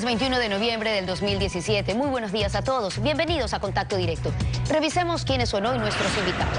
Lunes 21 de noviembre del 2017. Muy buenos días a todos. Bienvenidos a Contacto Directo. Revisemos quiénes son hoy nuestros invitados.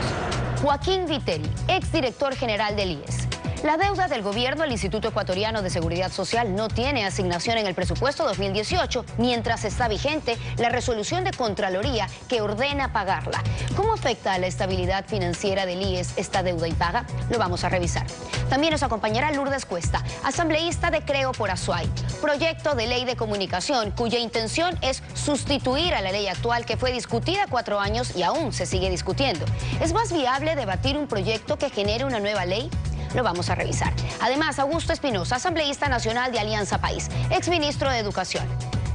Joaquín Viteri, exdirector general del IES. La deuda del gobierno al Instituto Ecuatoriano de Seguridad Social no tiene asignación en el presupuesto 2018, mientras está vigente la resolución de Contraloría que ordena pagarla. ¿Cómo afecta a la estabilidad financiera del IES esta deuda impaga? Lo vamos a revisar. También nos acompañará Lourdes Cuesta, asambleísta de Creo por Azuay, proyecto de ley de comunicación cuya intención es sustituir a la ley actual que fue discutida 4 años y aún se sigue discutiendo. ¿Es más viable debatir un proyecto que genere una nueva ley? Lo vamos a revisar. Además, Augusto Espinosa, asambleísta nacional de Alianza País, exministro de Educación.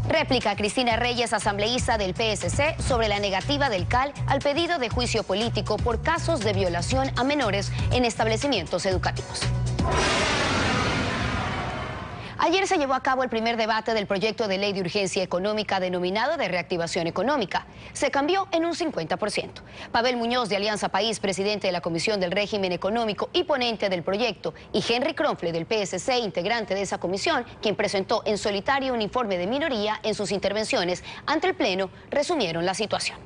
Réplica Cristina Reyes, asambleísta del PSC, sobre la negativa del CAL al pedido de juicio político por casos de violación a menores en establecimientos educativos. Ayer se llevó a cabo el primer debate del proyecto de ley de urgencia económica denominado de reactivación económica. Se cambió en un 50%. Pavel Muñoz, de Alianza País, presidente de la Comisión del Régimen Económico y ponente del proyecto, y Henry Kronfle, del PSC, integrante de esa comisión, quien presentó en solitario un informe de minoría en sus intervenciones ante el Pleno, resumieron la situación.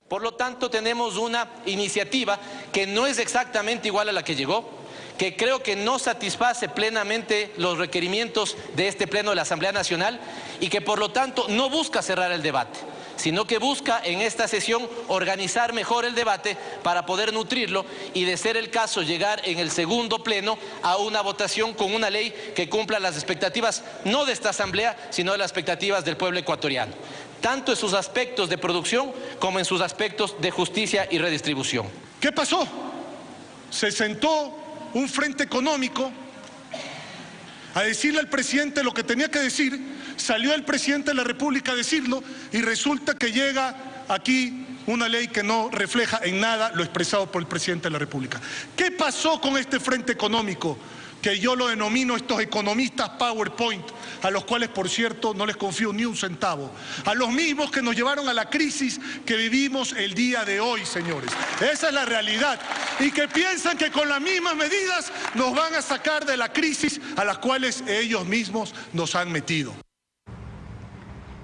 Por lo tanto, tenemos una iniciativa que no es exactamente igual a la que llegó, que creo que no satisface plenamente los requerimientos de este Pleno de la Asamblea Nacional y que por lo tanto no busca cerrar el debate, sino que busca en esta sesión organizar mejor el debate para poder nutrirlo y, de ser el caso, llegar en el segundo Pleno a una votación con una ley que cumpla las expectativas no de esta Asamblea, sino de las expectativas del pueblo ecuatoriano, tanto en sus aspectos de producción como en sus aspectos de justicia y redistribución. ¿Qué pasó? Se sentó un frente económico a decirle al presidente lo que tenía que decir, salió el presidente de la República a decirlo y resulta que llega aquí una ley que no refleja en nada lo expresado por el presidente de la República. ¿Qué pasó con este frente económico? Que yo lo denomino estos economistas PowerPoint, a los cuales, por cierto, no les confío ni un centavo. A los mismos que nos llevaron a la crisis que vivimos el día de hoy, señores. Esa es la realidad. Y que piensan que con las mismas medidas nos van a sacar de la crisis a las cuales ellos mismos nos han metido.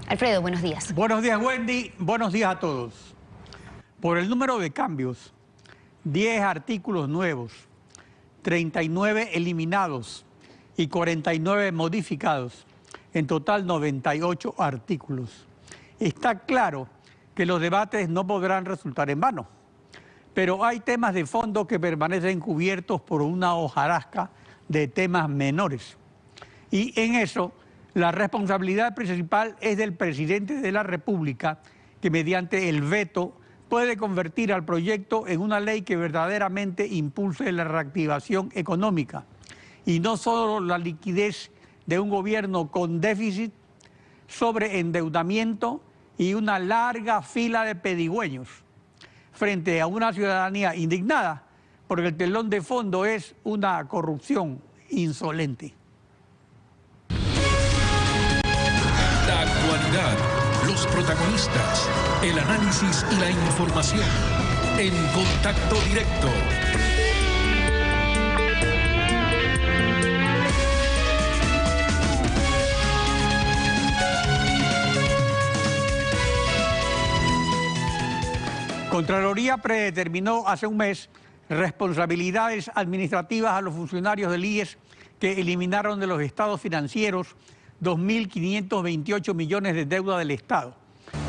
Alfredo, buenos días. Buenos días, Wendy. Buenos días a todos. Por el número de cambios, 10 artículos nuevos, 39 eliminados y 49 modificados, en total 98 artículos. Está claro que los debates no podrán resultar en vano, pero hay temas de fondo que permanecen cubiertos por una hojarasca de temas menores. Y en eso, la responsabilidad principal es del presidente de la República, que mediante el veto puede convertir al proyecto en una ley que verdaderamente impulse la reactivación económica y no solo la liquidez de un gobierno con déficit, sobreendeudamiento y una larga fila de pedigüeños frente a una ciudadanía indignada porque el telón de fondo es una corrupción insolente. La actualidad, los protagonistas, el análisis y la información en Contacto Directo. Contraloría predeterminó hace un mes responsabilidades administrativas a los funcionarios del IES que eliminaron de los estados financieros 2.528 millones de deuda del Estado.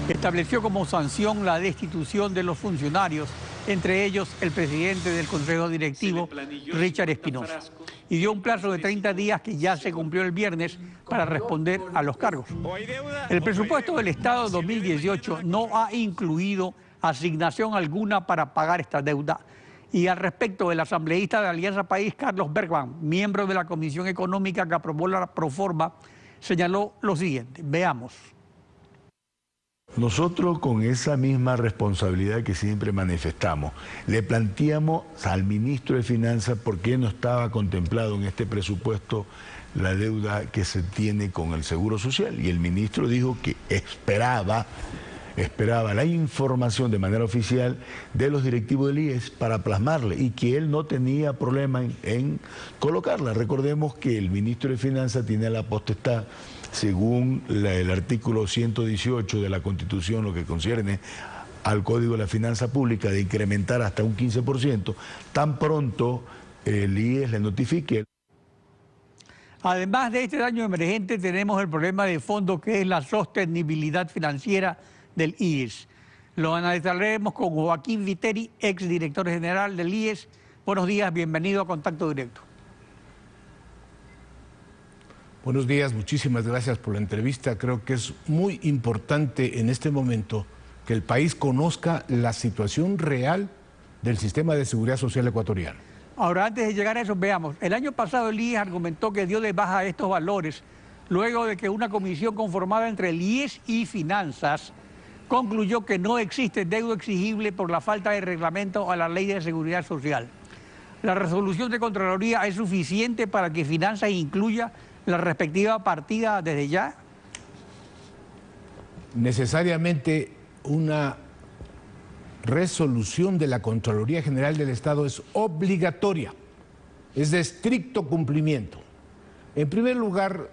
Estableció como sanción la destitución de los funcionarios, entre ellos el presidente del Consejo Directivo, Richard Espinosa, y dio un plazo de 30 días que ya se cumplió el viernes para responder a los cargos. El presupuesto del Estado 2018 no ha incluido asignación alguna para pagar esta deuda. Y al respecto, el asambleísta de Alianza País, Carlos Bergman, miembro de la Comisión Económica que aprobó la proforma, señaló lo siguiente. Veamos. Nosotros, con esa misma responsabilidad que siempre manifestamos, le planteamos al ministro de Finanzas por qué no estaba contemplado en este presupuesto la deuda que se tiene con el Seguro Social. Y el ministro dijo que esperaba esperaba la información de manera oficial de los directivos del IES para plasmarle y que él no tenía problema en colocarla. Recordemos que el ministro de Finanzas tiene la potestad, según el artículo 118 de la Constitución, lo que concierne al Código de la Finanza Pública, de incrementar hasta un 15%, tan pronto el IES le notifique. Además de este daño emergente, tenemos el problema de fondo, que es la sostenibilidad financiera del IES. Lo analizaremos con Joaquín Viteri, exdirector general del IES. Buenos días, bienvenido a Contacto Directo. Buenos días, muchísimas gracias por la entrevista. Creo que es muy importante en este momento que el país conozca la situación real del sistema de seguridad social ecuatoriano. Ahora, antes de llegar a eso, veamos. El año pasado el IES argumentó que dio de baja estos valores luego de que una comisión conformada entre el IES y Finanzas concluyó que no existe deuda exigible por la falta de reglamento a la Ley de Seguridad Social. ¿La resolución de Contraloría es suficiente para que Finanzas incluya la respectiva partida desde ya? Necesariamente una resolución de la Contraloría General del Estado es obligatoria, es de estricto cumplimiento. En primer lugar,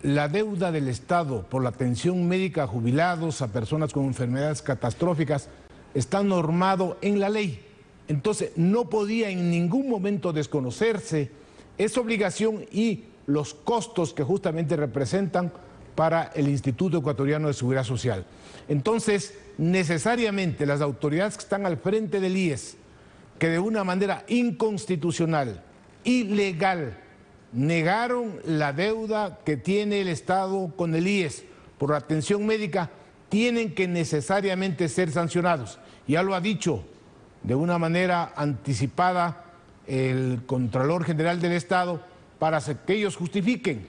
la deuda del Estado por la atención médica a jubilados, a personas con enfermedades catastróficas, está normado en la ley. Entonces, no podía en ningún momento desconocerse esa obligación y los costos que justamente representan para el Instituto Ecuatoriano de Seguridad Social. Entonces, necesariamente las autoridades que están al frente del IES, que de una manera inconstitucional, ilegal, negaron la deuda que tiene el Estado con el IES por la atención médica, tienen que necesariamente ser sancionados. Ya lo ha dicho de una manera anticipada el Contralor General del Estado para que ellos justifiquen.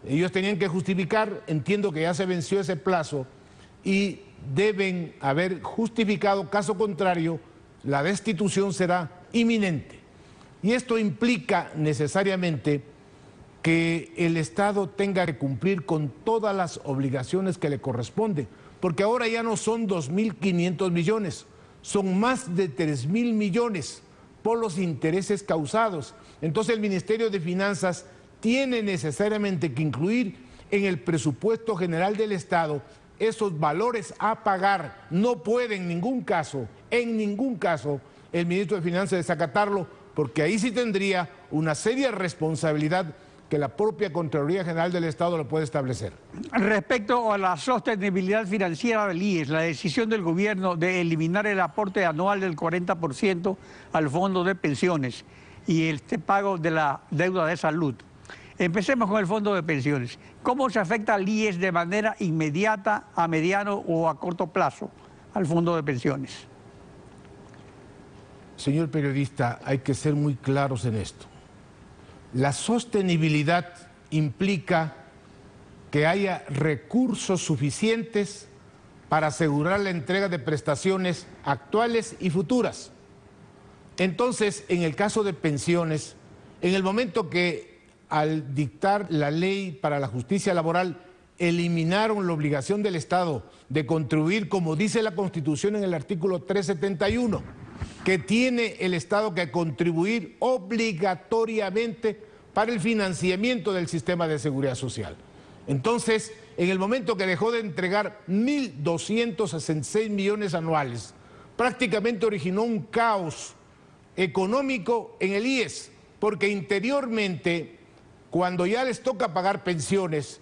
Ellos tenían que justificar, entiendo que ya se venció ese plazo y deben haber justificado, caso contrario, la destitución será inminente. Y esto implica necesariamente que el Estado tenga que cumplir con todas las obligaciones que le corresponden, porque ahora ya no son 2.500 millones, son más de 3.000 millones por los intereses causados. Entonces el Ministerio de Finanzas tiene necesariamente que incluir en el presupuesto general del Estado esos valores a pagar. No puede en ningún caso, el ministro de Finanzas desacatarlo, porque ahí sí tendría una seria responsabilidad que la propia Contraloría General del Estado lo puede establecer. Respecto a la sostenibilidad financiera del IES, la decisión del gobierno de eliminar el aporte anual del 40% al fondo de pensiones y este pago de la deuda de salud. Empecemos con el fondo de pensiones. ¿Cómo se afecta al IES de manera inmediata, a mediano o a corto plazo al fondo de pensiones? Señor periodista, hay que ser muy claros en esto. La sostenibilidad implica que haya recursos suficientes para asegurar la entrega de prestaciones actuales y futuras. Entonces, en el caso de pensiones, en el momento que al dictar la ley para la justicia laboral eliminaron la obligación del Estado de contribuir, como dice la Constitución en el artículo 371, que tiene el Estado que contribuir obligatoriamente para el financiamiento del sistema de seguridad social. Entonces, en el momento que dejó de entregar 1.266 millones anuales, prácticamente originó un caos económico en el IES, porque interiormente, cuando ya les toca pagar pensiones,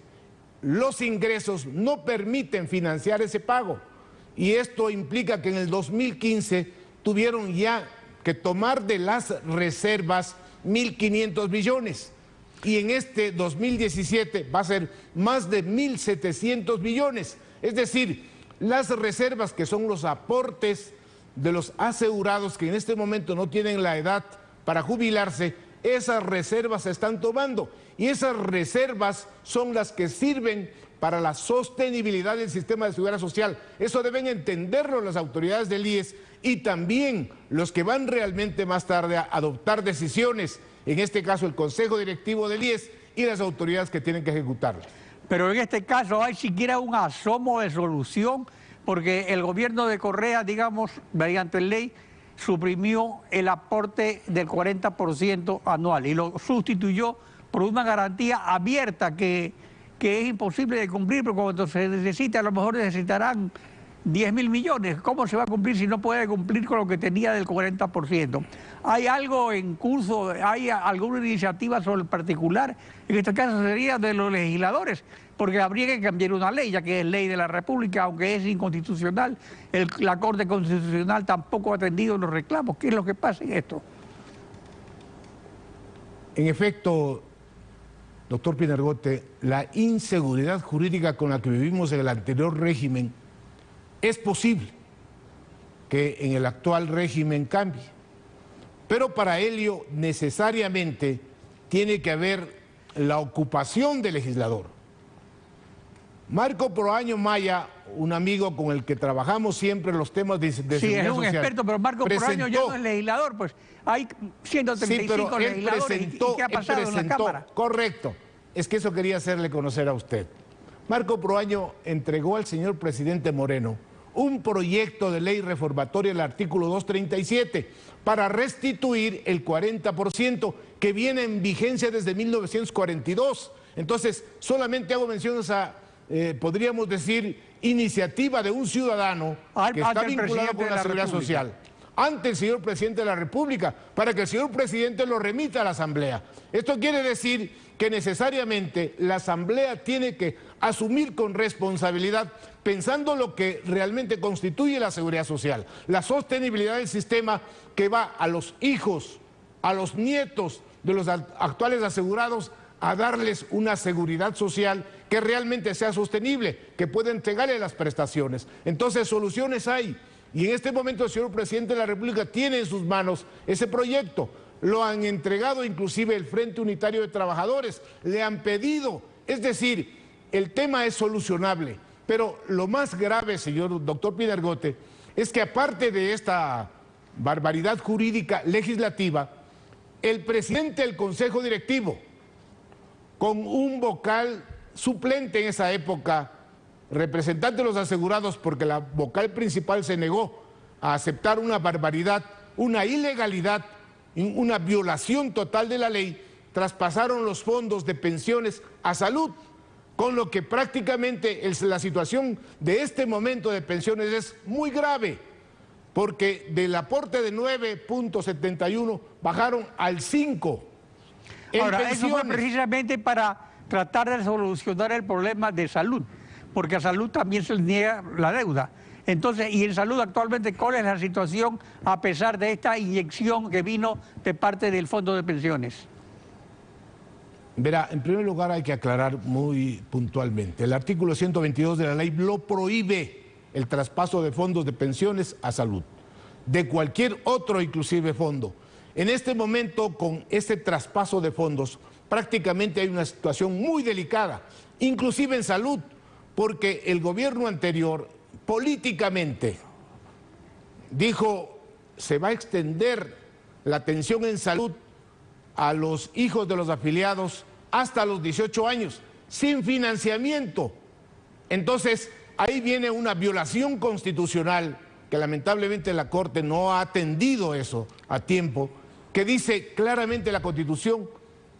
los ingresos no permiten financiar ese pago. Y esto implica que en el 2015 tuvieron ya que tomar de las reservas 1.500 millones. Y en este 2017 va a ser más de 1.700 millones. Es decir, las reservas, que son los aportes de los asegurados que en este momento no tienen la edad para jubilarse, esas reservas se están tomando. Y esas reservas son las que sirven para la sostenibilidad del sistema de seguridad social. Eso deben entenderlo las autoridades del IES y también los que van realmente más tarde a adoptar decisiones, en este caso el Consejo Directivo del IES y las autoridades que tienen que ejecutarlo. Pero en este caso, ¿hay siquiera un asomo de solución porque el gobierno de Correa, digamos, mediante ley, suprimió el aporte del 40% anual y lo sustituyó por una garantía abierta que es imposible de cumplir, porque cuando se necesite, a lo mejor necesitarán 10.000 millones. ¿Cómo se va a cumplir si no puede cumplir con lo que tenía del 40%? ¿Hay algo en curso, hay alguna iniciativa sobre el particular? En este caso sería de los legisladores, porque habría que cambiar una ley, ya que es ley de la República, aunque es inconstitucional. La Corte Constitucional tampoco ha atendido los reclamos. ¿Qué es lo que pasa en esto? En efecto, doctor Pinargote, la inseguridad jurídica con la que vivimos en el anterior régimen es posible que en el actual régimen cambie, pero para ello necesariamente tiene que haber la ocupación del legislador. Marco Proaño Maya, un amigo con el que trabajamos siempre en los temas de seguridad social. Sí, es un experto, pero Marco Proaño ya no es legislador, pues hay 135 legisladores. ¿Y qué ha pasado en la Cámara? Correcto, es que eso quería hacerle conocer a usted. Marco Proaño entregó al señor presidente Moreno un proyecto de ley reformatoria del artículo 237 para restituir el 40% que viene en vigencia desde 1942. Entonces, solamente hago mención a esa, podríamos decir, iniciativa de un ciudadano que está vinculado con la seguridad social ante el señor presidente de la República, para que el señor presidente lo remita a la Asamblea. Esto quiere decir que necesariamente la Asamblea tiene que asumir con responsabilidad, pensando lo que realmente constituye la seguridad social, la sostenibilidad del sistema que va a los hijos, a los nietos de los actuales asegurados, a darles una seguridad social que realmente sea sostenible, que pueda entregarle las prestaciones. Entonces, soluciones hay. Y en este momento el señor presidente de la República tiene en sus manos ese proyecto. Lo han entregado inclusive el Frente Unitario de Trabajadores, le han pedido. Es decir, el tema es solucionable. Pero lo más grave, señor doctor Pinargote, es que aparte de esta barbaridad jurídica legislativa, el presidente del Consejo Directivo, con un vocal suplente en esa época, representante de los asegurados, porque la vocal principal se negó a aceptar una barbaridad, una ilegalidad, una violación total de la ley, traspasaron los fondos de pensiones a salud, con lo que prácticamente la situación de este momento de pensiones es muy grave, porque del aporte de 9.71 bajaron al 5. Ahora, eso fue precisamente para tratar de solucionar el problema de salud, porque a salud también se le niega la deuda. Entonces, y en salud actualmente, ¿cuál es la situación a pesar de esta inyección que vino de parte del Fondo de Pensiones? Verá, en primer lugar hay que aclarar muy puntualmente. El artículo 122 de la ley lo prohíbe el traspaso de fondos de pensiones a salud, de cualquier otro inclusive fondo. En este momento, con este traspaso de fondos, prácticamente hay una situación muy delicada, inclusive en salud, porque el gobierno anterior políticamente dijo se va a extender la atención en salud a los hijos de los afiliados hasta los 18 años, sin financiamiento. Entonces, ahí viene una violación constitucional que lamentablemente la Corte no ha atendido eso a tiempo, que dice claramente la Constitución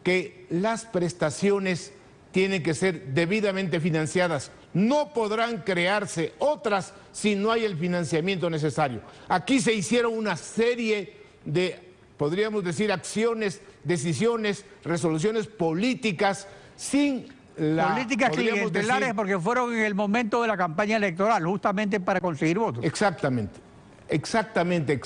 que las prestaciones tienen que ser debidamente financiadas. No podrán crearse otras si no hay el financiamiento necesario. Aquí se hicieron una serie de, podríamos decir, acciones, decisiones, resoluciones políticas sin la... Políticas clientelares porque fueron en el momento de la campaña electoral, justamente para conseguir votos. Exactamente, exactamente.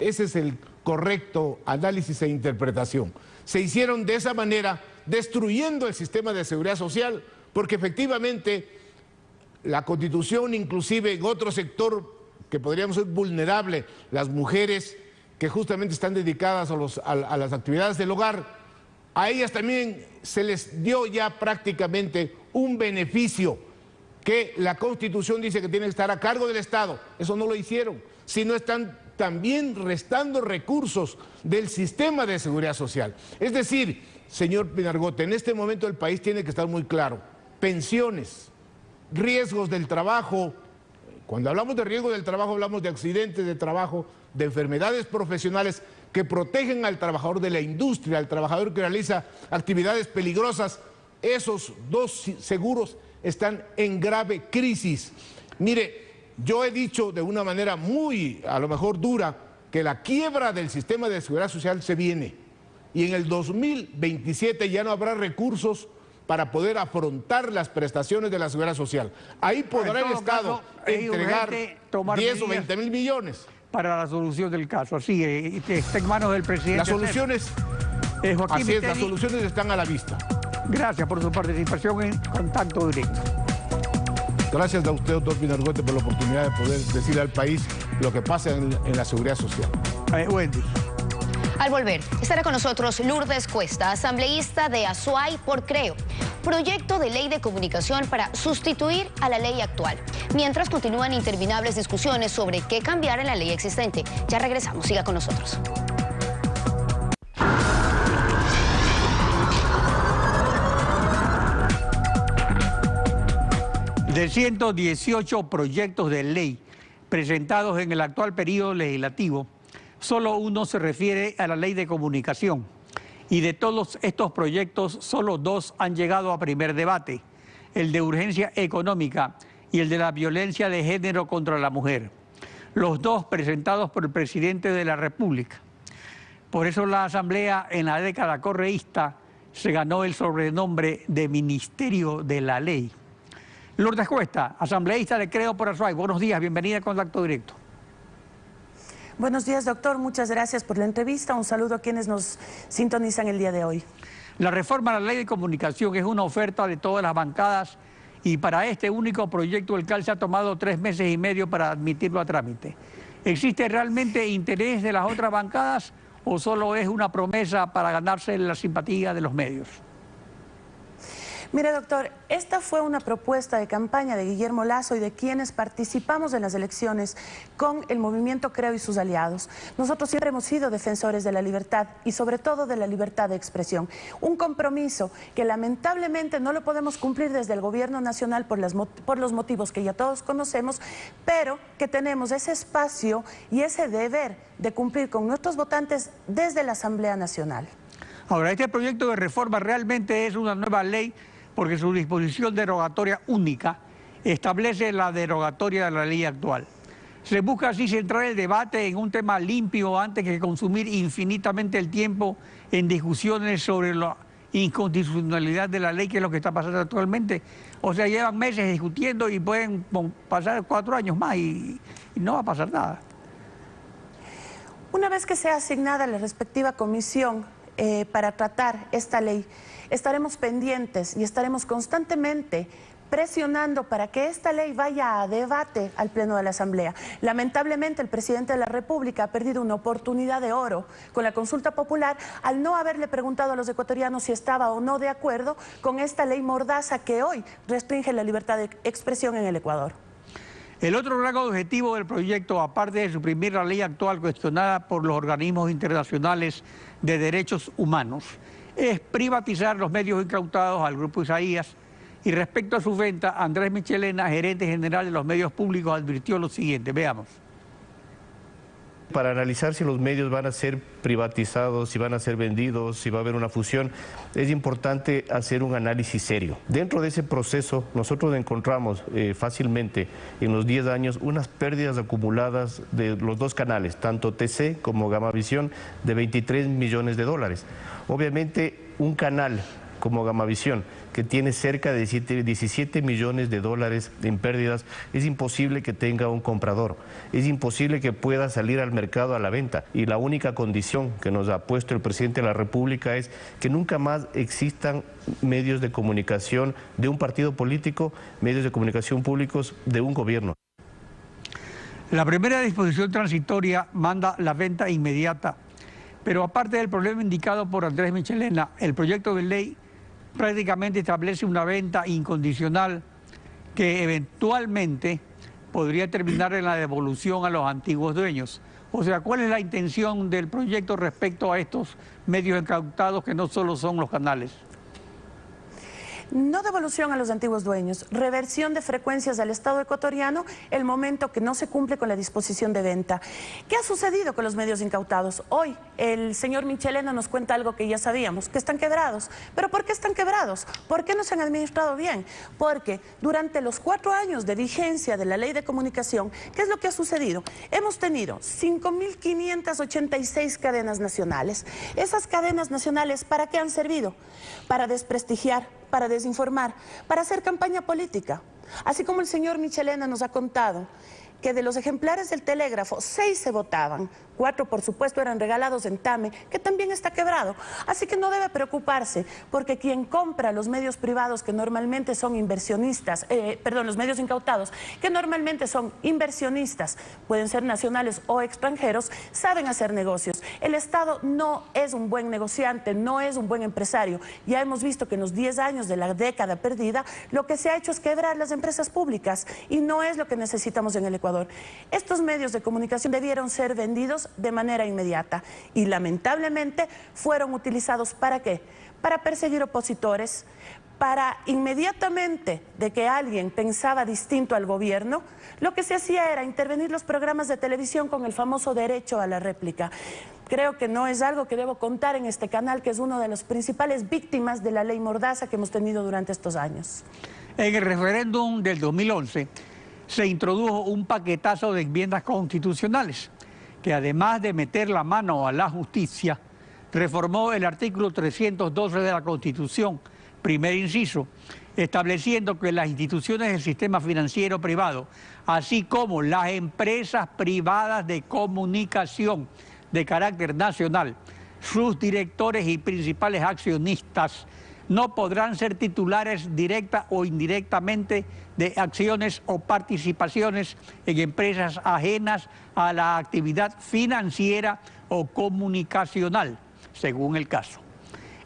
Ese es el correcto análisis e interpretación. Se hicieron de esa manera, destruyendo el sistema de seguridad social, porque efectivamente la Constitución, inclusive en otro sector que podríamos ser vulnerable, las mujeres que justamente están dedicadas a las actividades del hogar, a ellas también se les dio ya prácticamente un beneficio que la Constitución dice que tiene que estar a cargo del Estado. Eso no lo hicieron, sino están también restando recursos del sistema de seguridad social. Es decir, señor Pinargote, en este momento el país tiene que estar muy claro. Pensiones, riesgos del trabajo, Cuando hablamos de riesgo del trabajo, hablamos de accidentes de trabajo, de enfermedades profesionales que protegen al trabajador de la industria, al trabajador que realiza actividades peligrosas. Esos dos seguros están en grave crisis. Mire, yo he dicho de una manera muy, a lo mejor dura, que la quiebra del sistema de seguridad social se viene. Y en el 2027 ya no habrá recursos para poder afrontar las prestaciones de la seguridad social. Ahí podrá el Estado entregar 10 o 20 mil millones. Para la solución del caso, así está en manos del presidente. Las soluciones, así es, las soluciones están a la vista. Gracias por su participación en Contacto Directo. Gracias a usted, doctor Pinargote, por la oportunidad de poder decirle al país lo que pasa en la seguridad social. Wendy. Al volver, estará con nosotros Lourdes Cuesta, asambleísta de Azuay por Creo, proyecto de ley de comunicación para sustituir a la ley actual. Mientras continúan interminables discusiones sobre qué cambiar en la ley existente. Ya regresamos, siga con nosotros. De 118 proyectos de ley presentados en el actual periodo legislativo, solo uno se refiere a la ley de comunicación. Y de todos estos proyectos, solo dos han llegado a primer debate, el de urgencia económica y el de la violencia de género contra la mujer. Los dos presentados por el presidente de la República. Por eso la Asamblea en la década correísta se ganó el sobrenombre de Ministerio de la Ley. Lourdes Cuesta, asambleísta de Creo por Azuay. Buenos días, bienvenida a Contacto Directo. Buenos días, doctor. Muchas gracias por la entrevista. Un saludo a quienes nos sintonizan el día de hoy. La reforma a la ley de comunicación es una oferta de todas las bancadas y para este único proyecto el CAL se ha tomado 3 meses y medio para admitirlo a trámite. ¿Existe realmente interés de las otras bancadas o solo es una promesa para ganarse la simpatía de los medios? Mire, doctor, esta fue una propuesta de campaña de Guillermo Lasso y de quienes participamos en las elecciones con el movimiento Creo y sus aliados. Nosotros siempre hemos sido defensores de la libertad y sobre todo de la libertad de expresión. Un compromiso que lamentablemente no lo podemos cumplir desde el gobierno nacional por los motivos que ya todos conocemos, pero que tenemos ese espacio y ese deber de cumplir con nuestros votantes desde la Asamblea Nacional. Ahora, este proyecto de reforma realmente es una nueva ley porque su disposición derogatoria única establece la derogatoria de la ley actual. Se busca así centrar el debate en un tema limpio antes que consumir infinitamente el tiempo en discusiones sobre la inconstitucionalidad de la ley, que es lo que está pasando actualmente. O sea, llevan meses discutiendo y pueden pasar 4 años más y no va a pasar nada. Una vez que sea asignada la respectiva comisión para tratar esta ley, estaremos pendientes y estaremos constantemente presionando para que esta ley vaya a debate al Pleno de la Asamblea. Lamentablemente, el presidente de la República ha perdido una oportunidad de oro con la consulta popular al no haberle preguntado a los ecuatorianos si estaba o no de acuerdo con esta ley mordaza que hoy restringe la libertad de expresión en el Ecuador. El otro gran objetivo del proyecto, aparte de suprimir la ley actual cuestionada por los organismos internacionales de derechos humanos, es privatizar los medios incautados al Grupo Isaías. Y respecto a su venta, Andrés Michelena, gerente general de los medios públicos, advirtió lo siguiente. Veamos. Para analizar si los medios van a ser privatizados, si van a ser vendidos, si va a haber una fusión, es importante hacer un análisis serio. Dentro de ese proceso, nosotros encontramos fácilmente en los 10 años unas pérdidas acumuladas de los dos canales, tanto TC como Gamavisión, de 23 millones de dólares. Obviamente, un canal como Gamavisión, que tiene cerca de 17 millones de dólares en pérdidas, es imposible que tenga un comprador, es imposible que pueda salir al mercado a la venta. Y la única condición que nos ha puesto el presidente de la República es que nunca más existan medios de comunicación de un partido político, medios de comunicación públicos de un gobierno. La primera disposición transitoria manda la venta inmediata, pero aparte del problema indicado por Andrés Michelena, el proyecto de ley prácticamente establece una venta incondicional que eventualmente podría terminar en la devolución a los antiguos dueños. O sea, ¿cuál es la intención del proyecto respecto a estos medios incautados que no solo son los canales? No devolución a los antiguos dueños, reversión de frecuencias al Estado ecuatoriano, el momento que no se cumple con la disposición de venta. ¿Qué ha sucedido con los medios incautados? Hoy el señor Michelena nos cuenta algo que ya sabíamos, que están quebrados. ¿Pero por qué están quebrados? ¿Por qué no se han administrado bien? Porque durante los 4 años de vigencia de la Ley de Comunicación, ¿qué es lo que ha sucedido? Hemos tenido 5.586 cadenas nacionales. Esas cadenas nacionales, ¿para qué han servido? Para desprestigiar, para desinformar, para hacer campaña política. Así como el señor Michelena nos ha contado que de los ejemplares del telégrafo, 6 se votaban, 4 por supuesto eran regalados en Tame, que también está quebrado. Así que no debe preocuparse, porque quien compra los medios privados que normalmente son inversionistas, los medios incautados, que normalmente son inversionistas, pueden ser nacionales o extranjeros, saben hacer negocios. El Estado no es un buen negociante, no es un buen empresario. Ya hemos visto que en los 10 años de la década perdida, lo que se ha hecho es quebrar las empresas públicas y no es lo que necesitamos en el Ecuador. Estos medios de comunicación debieron ser vendidos de manera inmediata y lamentablemente fueron utilizados ¿para qué? Para perseguir opositores, para inmediatamente de que alguien pensaba distinto al gobierno, lo que se hacía era intervenir los programas de televisión con el famoso derecho a la réplica. Creo que no es algo que debo contar en este canal, que es una de las principales víctimas de la ley Mordaza que hemos tenido durante estos años. En el referéndum del 2011 se introdujo un paquetazo de enmiendas constitucionales que, además de meter la mano a la justicia, reformó el artículo 312 de la Constitución, primer inciso, estableciendo que las instituciones del sistema financiero privado, así como las empresas privadas de comunicación de carácter nacional, sus directores y principales accionistas, no podrán ser titulares directa o indirectamente de acciones o participaciones en empresas ajenas a la actividad financiera o comunicacional, según el caso.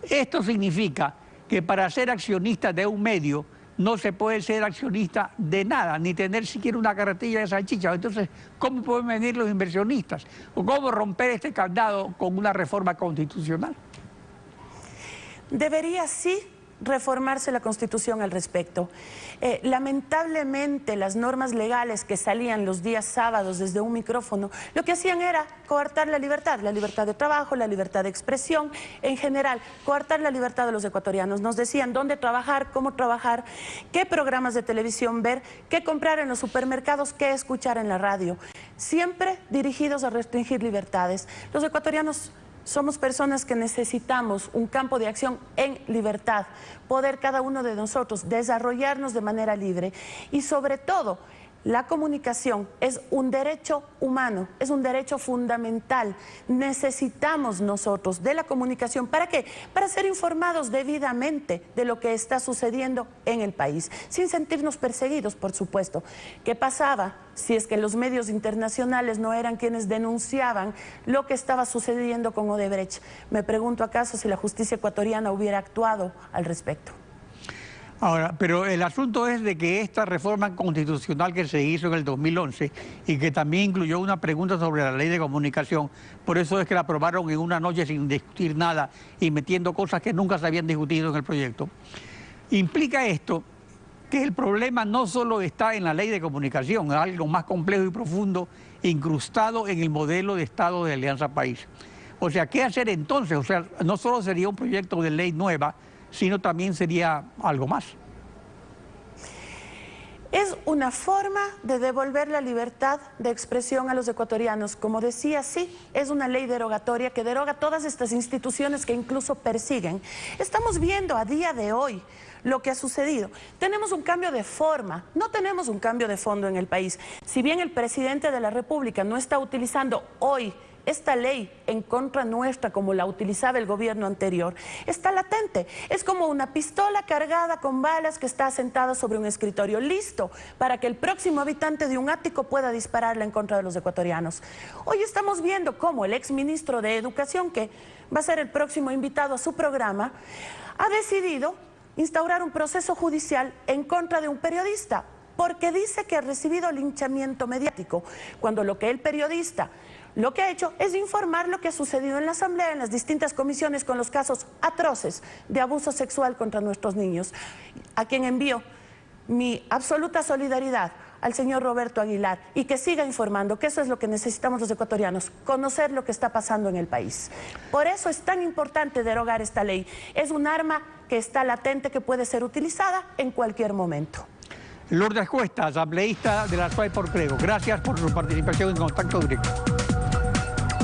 Esto significa que para ser accionista de un medio no se puede ser accionista de nada, ni tener siquiera una carretilla de salchicha. Entonces, ¿cómo pueden venir los inversionistas? ¿O cómo romper este candado con una reforma constitucional? Debería sí reformarse la Constitución al respecto. Lamentablemente las normas legales que salían los días sábados desde un micrófono, lo que hacían era coartar la libertad de trabajo, la libertad de expresión, en general, coartar la libertad de los ecuatorianos. Nos decían dónde trabajar, cómo trabajar, qué programas de televisión ver, qué comprar en los supermercados, qué escuchar en la radio, siempre dirigidos a restringir libertades. Los ecuatorianos somos personas que necesitamos un campo de acción en libertad, poder cada uno de nosotros desarrollarnos de manera libre y sobre todo la comunicación es un derecho humano, es un derecho fundamental. Necesitamos nosotros de la comunicación. ¿Para qué? Para ser informados debidamente de lo que está sucediendo en el país, sin sentirnos perseguidos, por supuesto. ¿Qué pasaba si es que los medios internacionales no eran quienes denunciaban lo que estaba sucediendo con Odebrecht? Me pregunto acaso si la justicia ecuatoriana hubiera actuado al respecto. Ahora, pero el asunto es de que esta reforma constitucional que se hizo en el 2011 y que también incluyó una pregunta sobre la ley de comunicación, por eso es que la aprobaron en una noche sin discutir nada y metiendo cosas que nunca se habían discutido en el proyecto, implica esto que el problema no solo está en la ley de comunicación, es algo más complejo y profundo, incrustado en el modelo de Estado de Alianza País. O sea, ¿qué hacer entonces? O sea, no solo sería un proyecto de ley nueva, sino también sería algo más. Es una forma de devolver la libertad de expresión a los ecuatorianos. Como decía, sí, es una ley derogatoria que deroga todas estas instituciones que incluso persiguen. Estamos viendo a día de hoy lo que ha sucedido. Tenemos un cambio de forma, no tenemos un cambio de fondo en el país. Si bien el presidente de la República no está utilizando hoy esta ley en contra nuestra como la utilizaba el gobierno anterior, está latente. Es como una pistola cargada con balas que está asentada sobre un escritorio, listo para que el próximo habitante de un ático pueda dispararla en contra de los ecuatorianos. Hoy estamos viendo cómo el exministro de Educación, que va a ser el próximo invitado a su programa, ha decidido instaurar un proceso judicial en contra de un periodista porque dice que ha recibido linchamiento mediático, cuando lo que el periodista lo que ha hecho es informar lo que ha sucedido en la Asamblea, en las distintas comisiones con los casos atroces de abuso sexual contra nuestros niños, a quien envío mi absoluta solidaridad al señor Roberto Aguilar, y que siga informando, que eso es lo que necesitamos los ecuatorianos, conocer lo que está pasando en el país. Por eso es tan importante derogar esta ley. Es un arma que está latente, que puede ser utilizada en cualquier momento. Lourdes Cuesta, asambleísta de la SUAY por Creo. Gracias por su participación en Contacto Directo.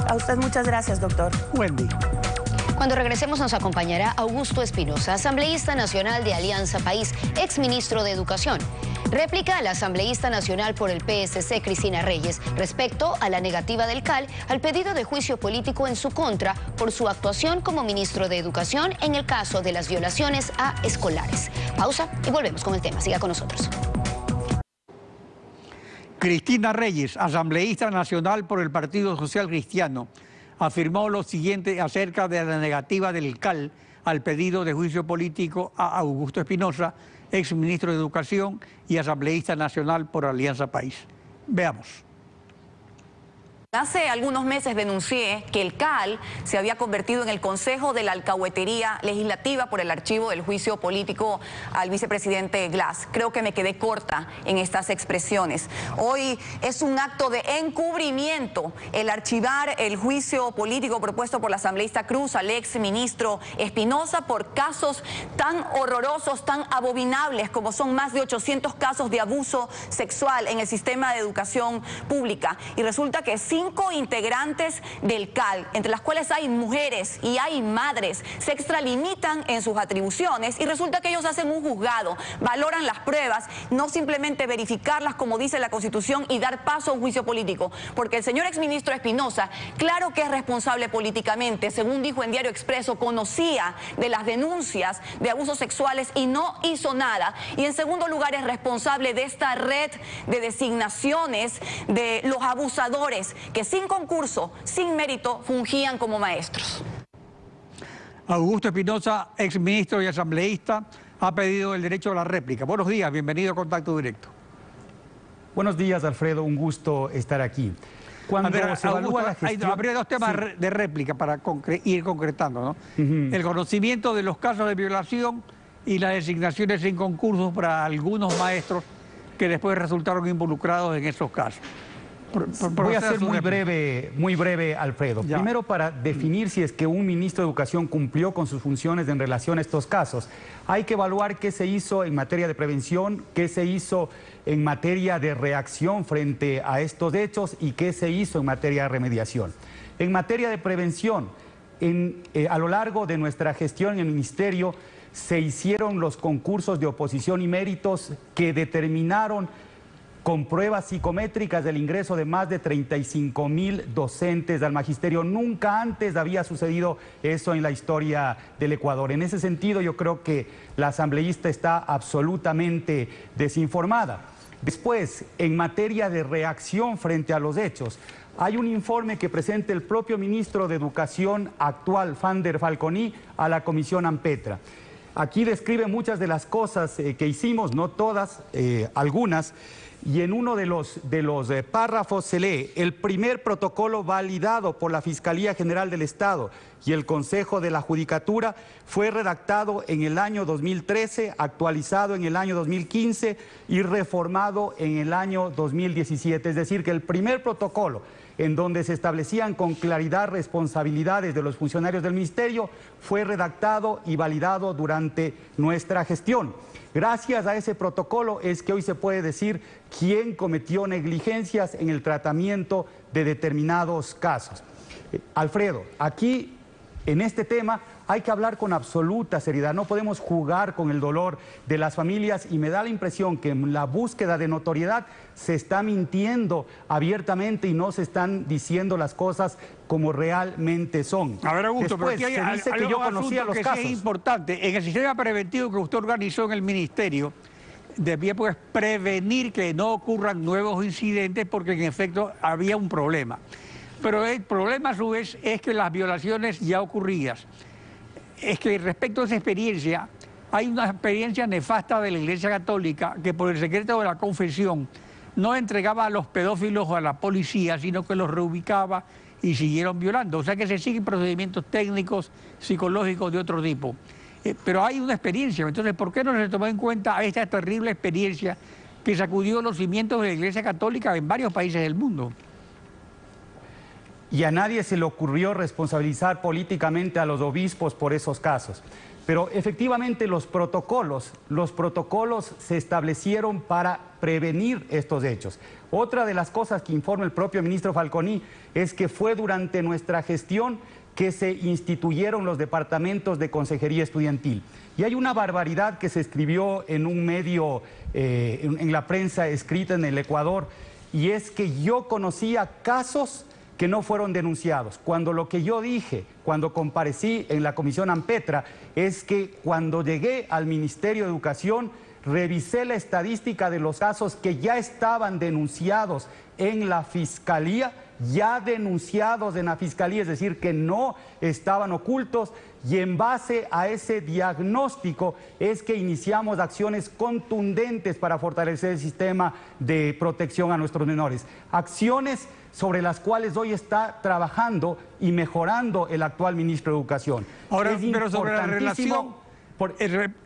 A usted muchas gracias, doctor. Wendy. Cuando regresemos nos acompañará Augusto Espinosa, asambleísta nacional de Alianza País, exministro de Educación. Réplica a la asambleísta nacional por el PSC, Cristina Reyes, respecto a la negativa del CAL al pedido de juicio político en su contra por su actuación como ministro de Educación en el caso de las violaciones a escolares. Pausa y volvemos con el tema. Siga con nosotros. Cristina Reyes, asambleísta nacional por el Partido Social Cristiano, afirmó lo siguiente acerca de la negativa del CAL al pedido de juicio político a Augusto Espinosa, exministro de Educación y asambleísta nacional por Alianza País. Veamos. Hace algunos meses denuncié que el CAL se había convertido en el Consejo de la Alcahuetería Legislativa por el archivo del juicio político al vicepresidente Glass. Creo que me quedé corta en estas expresiones. Hoy es un acto de encubrimiento el archivar el juicio político propuesto por la asambleísta Cruz al exministro Espinosa por casos tan horrorosos, tan abominables como son más de 800 casos de abuso sexual en el sistema de educación pública. Y resulta que 5 integrantes del CAL, entre las cuales hay mujeres y hay madres, se extralimitan en sus atribuciones y resulta que ellos hacen un juzgado, valoran las pruebas, no simplemente verificarlas como dice la Constitución y dar paso a un juicio político, porque el señor exministro Espinosa, claro que es responsable políticamente, según dijo en Diario Expreso, conocía de las denuncias de abusos sexuales y no hizo nada, y en segundo lugar es responsable de esta red de designaciones de los abusadores que sin concurso, sin mérito, fungían como maestros. Augusto Espinosa, exministro y asambleísta, ha pedido el derecho a la réplica. Buenos días, bienvenido a Contacto Directo. Buenos días, Alfredo, un gusto estar aquí. Cuando se evalúa la gestión... Habría dos temas de réplica para ir concretando, ¿no? El conocimiento de los casos de violación y las designaciones sin concursos para algunos maestros que después resultaron involucrados en esos casos. Voy a ser muy breve, Alfredo. Ya. Primero, para definir si es que un ministro de Educación cumplió con sus funciones en relación a estos casos, hay que evaluar qué se hizo en materia de prevención, qué se hizo en materia de reacción frente a estos hechos y qué se hizo en materia de remediación. En materia de prevención, a lo largo de nuestra gestión en el ministerio se hicieron los concursos de oposición y méritos que determinaron con pruebas psicométricas del ingreso de más de 35,000 docentes al magisterio. Nunca antes había sucedido eso en la historia del Ecuador. En ese sentido, yo creo que la asambleísta está absolutamente desinformada. Después, en materia de reacción frente a los hechos, hay un informe que presenta el propio ministro de Educación actual, Fander Falconi, a la Comisión Ampetra. Aquí describe muchas de las cosas que hicimos, no todas, algunas. Y en uno de los párrafos se lee: el primer protocolo validado por la Fiscalía General del Estado y el Consejo de la Judicatura fue redactado en el año 2013, actualizado en el año 2015 y reformado en el año 2017. Es decir, que el primer protocolo en donde se establecían con claridad responsabilidades de los funcionarios del ministerio fue redactado y validado durante nuestra gestión. Gracias a ese protocolo es que hoy se puede decir quién cometió negligencias en el tratamiento de determinados casos. Alfredo, aquí en este tema hay que hablar con absoluta seriedad, no podemos jugar con el dolor de las familias y me da la impresión que en la búsqueda de notoriedad se está mintiendo abiertamente y no se están diciendo las cosas como realmente son. A ver, Augusto, después, pero se dice que yo conocía los casos. Sí es importante. En el sistema preventivo que usted organizó en el ministerio, debía pues prevenir que no ocurran nuevos incidentes porque en efecto había un problema. Pero el problema a su vez es que las violaciones ya ocurridas, es que respecto a esa experiencia, hay una experiencia nefasta de la Iglesia Católica que por el secreto de la confesión no entregaba a los pedófilos a la policía, sino que los reubicaba y siguieron violando. O sea que se siguen procedimientos técnicos, psicológicos de otro tipo. Pero hay una experiencia, entonces ¿por qué no se tomó en cuenta esta terrible experiencia que sacudió los cimientos de la Iglesia Católica en varios países del mundo? Y a nadie se le ocurrió responsabilizar políticamente a los obispos por esos casos. Pero efectivamente los protocolos se establecieron para prevenir estos hechos. Otra de las cosas que informa el propio ministro Falconi es que fue durante nuestra gestión que se instituyeron los departamentos de consejería estudiantil. Y hay una barbaridad que se escribió en un medio, en la prensa escrita en el Ecuador, y es que yo conocía casos que no fueron denunciados, cuando lo que yo dije, cuando comparecí en la Comisión Ampetra, es que cuando llegué al Ministerio de Educación, revisé la estadística de los casos que ya estaban denunciados en la Fiscalía, es decir, que no estaban ocultos, y en base a ese diagnóstico es que iniciamos acciones contundentes para fortalecer el sistema de protección a nuestros menores. Acciones sobre las cuales hoy está trabajando y mejorando el actual ministro de Educación. Ahora, pero sobre la relación,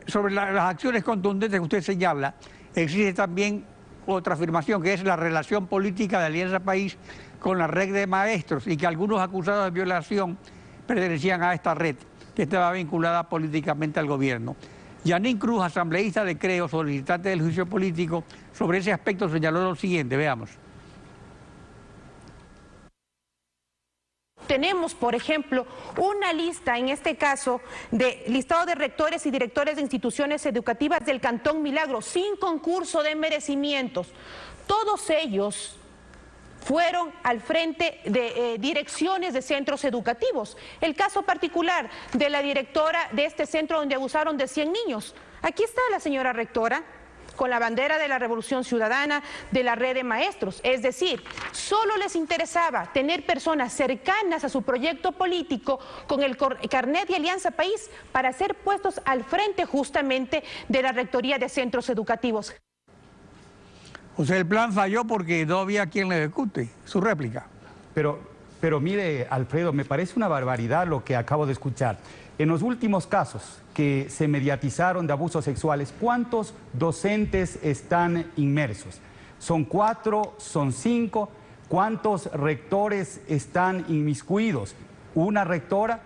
sobre las acciones contundentes que usted señala, existe también otra afirmación, que es la relación política de Alianza País con la red de maestros, y que algunos acusados de violación pertenecían a esta red, que estaba vinculada políticamente al gobierno. Yanín Cruz, asambleísta de Creo, solicitante del juicio político, sobre ese aspecto señaló lo siguiente, veamos. Tenemos, por ejemplo, una lista, en este caso, de listado de rectores y directores de instituciones educativas del Cantón Milagro, sin concurso de merecimientos. Todos ellos fueron al frente de direcciones de centros educativos. El caso particular de la directora de este centro donde abusaron de 100 niños. Aquí está la señora rectora, con la bandera de la Revolución Ciudadana, de la red de maestros. Es decir, solo les interesaba tener personas cercanas a su proyecto político con el carnet de Alianza País para ser puestos al frente justamente de la rectoría de centros educativos. O sea, el plan falló porque no había quien le ejecute. Su réplica. Pero mire, Alfredo, me parece una barbaridad lo que acabo de escuchar. En los últimos casos que se mediatizaron de abusos sexuales, ¿cuántos docentes están inmersos? ¿Son 4? ¿Son 5? ¿Cuántos rectores están inmiscuidos? ¿Una rectora?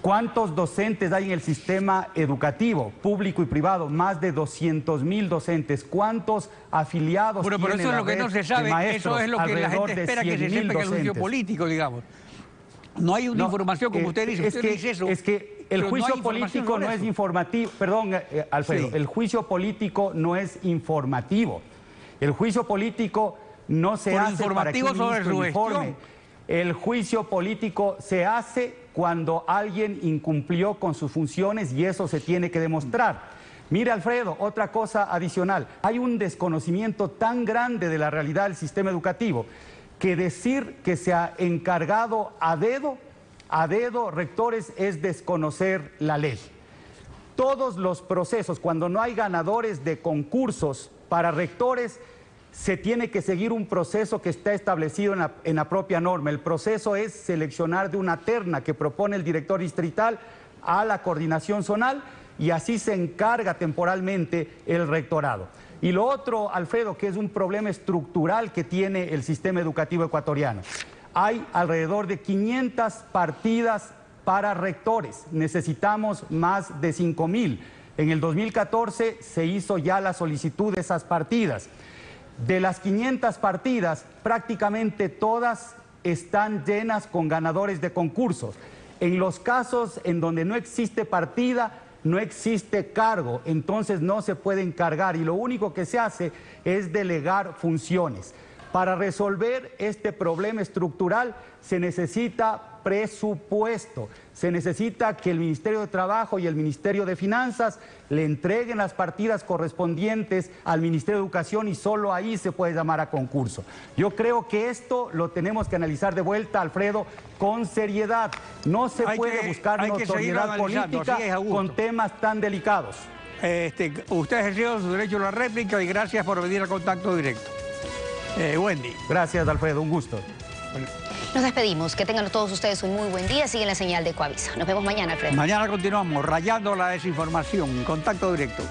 ¿Cuántos docentes hay en el sistema educativo, público y privado? Más de 200.000 docentes. ¿Cuántos afiliados tienen pero eso es lo que no se sabe, eso es lo que la gente espera que se sepa en el juicio político, digamos. No hay una información, como usted dice. Es que el juicio político no es informativo. Perdón, Alfredo, el juicio político no es informativo. El juicio político no se hace para que un ministro informe. El juicio político se hace cuando alguien incumplió con sus funciones, y eso se tiene que demostrar. Mire, Alfredo, otra cosa adicional. Hay un desconocimiento tan grande de la realidad del sistema educativo que decir que se ha encargado a dedo rectores es desconocer la ley. Todos los procesos, cuando no hay ganadores de concursos para rectores, se tiene que seguir un proceso que está establecido en la propia norma. El proceso es seleccionar de una terna que propone el director distrital a la coordinación zonal, y así se encarga temporalmente el rectorado. Y lo otro, Alfredo, que es un problema estructural que tiene el sistema educativo ecuatoriano. Hay alrededor de 500 partidas para rectores. Necesitamos más de 5.000. En el 2014 se hizo ya la solicitud de esas partidas. De las 500 partidas, prácticamente todas están llenas con ganadores de concursos. En los casos en donde no existe partida, no existe cargo, entonces no se puede encargar, y lo único que se hace es delegar funciones. Para resolver este problema estructural se necesita presupuesto, se necesita que el Ministerio de Trabajo y el Ministerio de Finanzas le entreguen las partidas correspondientes al Ministerio de Educación, y solo ahí se puede llamar a concurso. Yo creo que esto lo tenemos que analizar de vuelta, Alfredo, con seriedad. No se puede buscar notoriedad política con temas tan delicados. Usted ejerció su derecho a la réplica y gracias por venir a Contacto Directo. Wendy. Gracias, Alfredo, un gusto. Nos despedimos. Que tengan todos ustedes un muy buen día. Siguen la señal de Coavisa. Nos vemos mañana, Alfredo. Mañana continuamos rayando la desinformación en Contacto Directo.